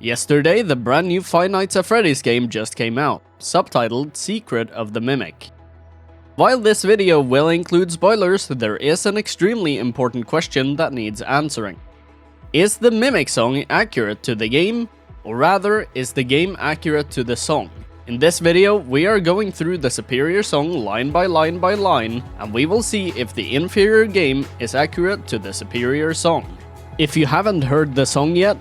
Yesterday, the brand new Five Nights at Freddy's game just came out, subtitled Secret of the Mimic. While this video will include spoilers, there is an extremely important question that needs answering. Is the Mimic song accurate to the game? Or rather, is the game accurate to the song? In this video, we are going through the superior song line by line by line, and we will see if the inferior game is accurate to the superior song. If you haven't heard the song yet,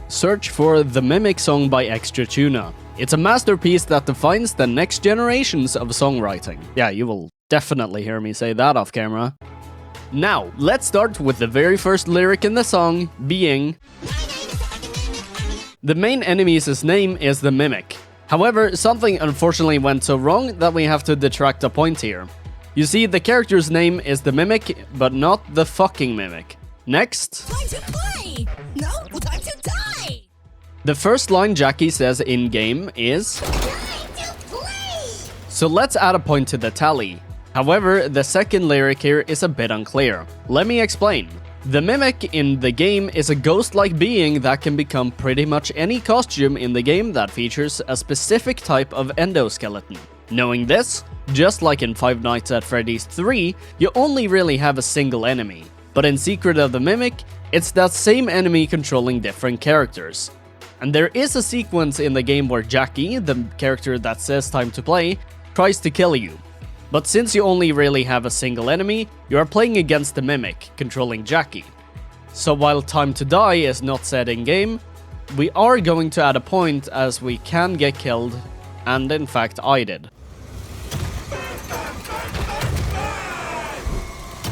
search for The Mimic Song by XTRATUNA. It's a masterpiece that defines the next generations of songwriting. Yeah, you will definitely hear me say that off camera. Now, let's start with the very first lyric in the song, being... The main enemy's name is the Mimic. However, something unfortunately went so wrong that we have to detract a point here. You see, the character's name is the Mimic, but not the fucking Mimic. Next. Time to play! No, time to die! The first line Jackie says in-game is... Time to play! So let's add a point to the tally. However, the second lyric here is a bit unclear. Let me explain. The Mimic in the game is a ghost-like being that can become pretty much any costume in the game that features a specific type of endoskeleton. Knowing this, just like in Five Nights at Freddy's 3, you only really have a single enemy. But in Secret of the Mimic, it's that same enemy controlling different characters. And there is a sequence in the game where Jackie, the character that says time to play, tries to kill you. But since you only really have a single enemy, you are playing against the Mimic, controlling Jackie. So while time to die is not said in-game, we are going to add a point as we can get killed, and in fact I did.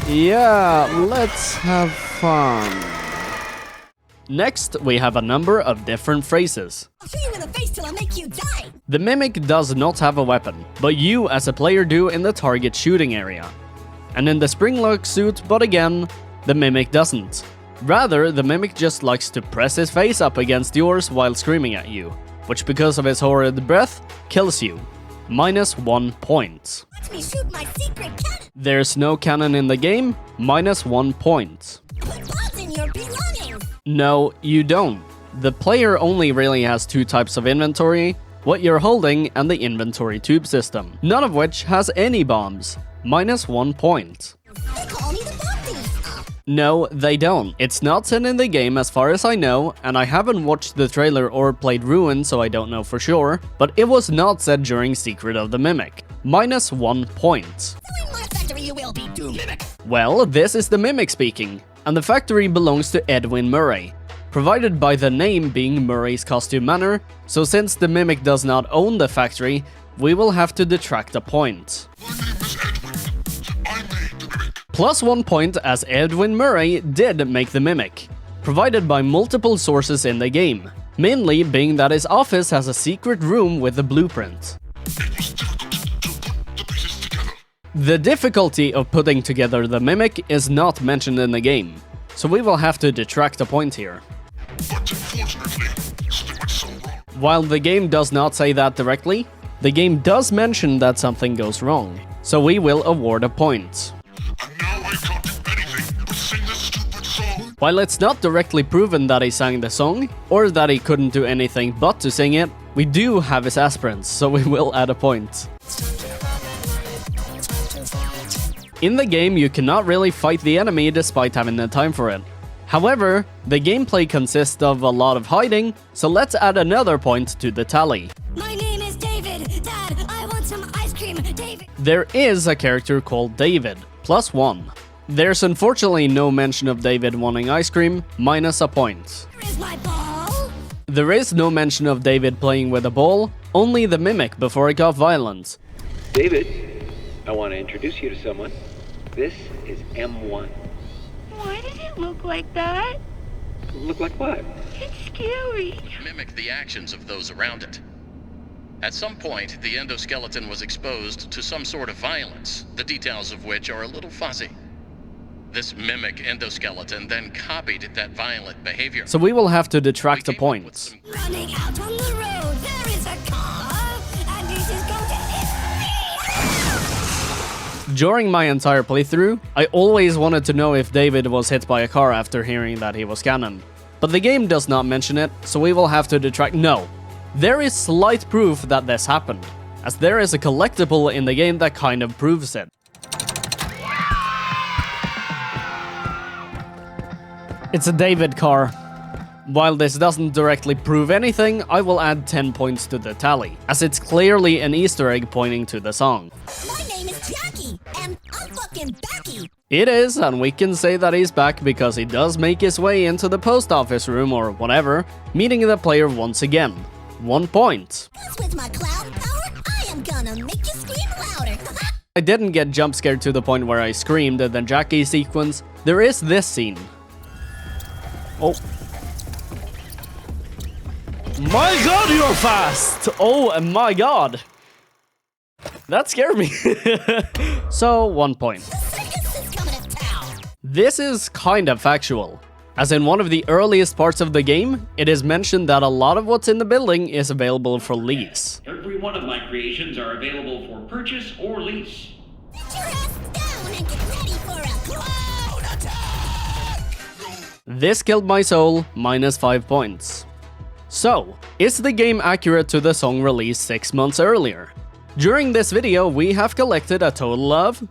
Yeah, let's have fun. Next, we have a number of different phrases. I'll shoot you in the face till I make you die! The Mimic does not have a weapon, but you as a player do in the target shooting area. And in the spring-lock suit, but again, the Mimic doesn't. Rather, the Mimic just likes to press his face up against yours while screaming at you, which because of his horrid breath, kills you. -1 point. Watch me shoot my secret cannon! There's no cannon in the game, -1 point. Put bombs in your belongings! No, you don't. The player only really has two types of inventory, what you're holding and the inventory tube system, none of which has any bombs, -1 point. They call me the bomb thief! No, they don't. It's not said in the game as far as I know, and I haven't watched the trailer or played Ruin, so I don't know for sure, but it was not said during Secret of the Mimic, -1 point. So in my factory you will be doomed, Mimic! Well, this is the Mimic speaking, and the factory belongs to Edwin Murray, provided by the name being Murray's Costume Manor, so since the Mimic does not own the factory, we will have to detract a point. +1 point as Edwin Murray did make the Mimic, provided by multiple sources in the game, mainly being that his office has a secret room with a blueprint. The difficulty of putting together the Mimic is not mentioned in the game, so we will have to detract a point here. While the game does not say that directly, the game does mention that something goes wrong, so we will award a point. While it's not directly proven that he sang the song, or that he couldn't do anything but to sing it, we do have his aspirants, so we will add a point. In the game, you cannot really fight the enemy despite having the time for it. However, the gameplay consists of a lot of hiding, so let's add another point to the tally. My name is David! Dad, I want some ice cream, David! There is a character called David, +1. There's unfortunately no mention of David wanting ice cream, -1 point. Where is my ball? There is no mention of David playing with a ball, only the Mimic before it got violent. David, I want to introduce you to someone. This is M1. Why does it look like that? Look like what? It's scary. Mimic the actions of those around it. At some point, the endoskeleton was exposed to some sort of violence, the details of which are a little fuzzy. This Mimic endoskeleton then copied that violent behavior. So we will have to detract a point. Running out on the road, there is a car, and this is going to hit me! During my entire playthrough, I always wanted to know if David was hit by a car after hearing that he was canon. but the game does not mention it, so we will have to detract. No, there is slight proof that this happened, as there is a collectible in the game that kind of proves it. It's a David car. While this doesn't directly prove anything, I will add 10 points to the tally, as it's clearly an Easter egg pointing to the song. My name is Jackie, and I'm fucking Becky. It is, and we can say that he's back because he does make his way into the post office room or whatever, meeting the player once again. 1 point. 'Cause with my cloud power, I am gonna make you scream louder. I didn't get jump scared to the point where I screamed at the Jackie sequence. There is this scene. Oh. My god, you're fast! Oh my god. That scared me. So, 1 point. The circus is coming to town. This is kind of factual, as in one of the earliest parts of the game, it is mentioned that a lot of what's in the building is available for lease. Every one of my creations are available for purchase or lease. Sit your ass down and get ready for a cloud attack. This killed my soul, minus 5 points. So, is the game accurate to the song released 6 months earlier? During this video, we have collected a total of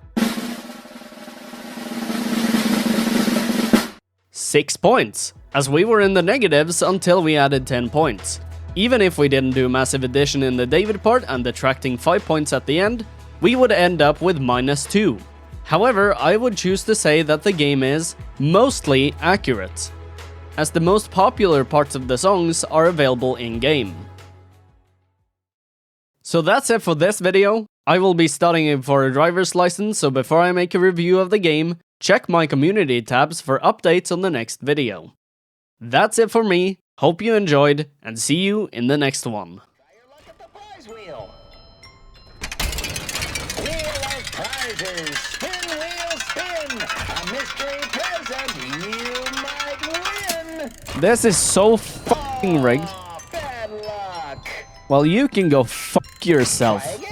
6 points, as we were in the negatives until we added 10 points. Even if we didn't do massive addition in the David part and detracting 5 points at the end, we would end up with minus 2. However, I would choose to say that the game is mostly accurate, as the most popular parts of the songs are available in-game. So that's it for this video. I will be studying for a driver's license, so before I make a review of the game, check my community tabs for updates on the next video. That's it for me, hope you enjoyed, and see you in the next one. Try your luck at the prize wheel. Wheel of prizes. Spin, wheel, spin. A mystery present you might win. This is so f***ing rigged. Bad luck. Well, you can go f*** yourself. Try again.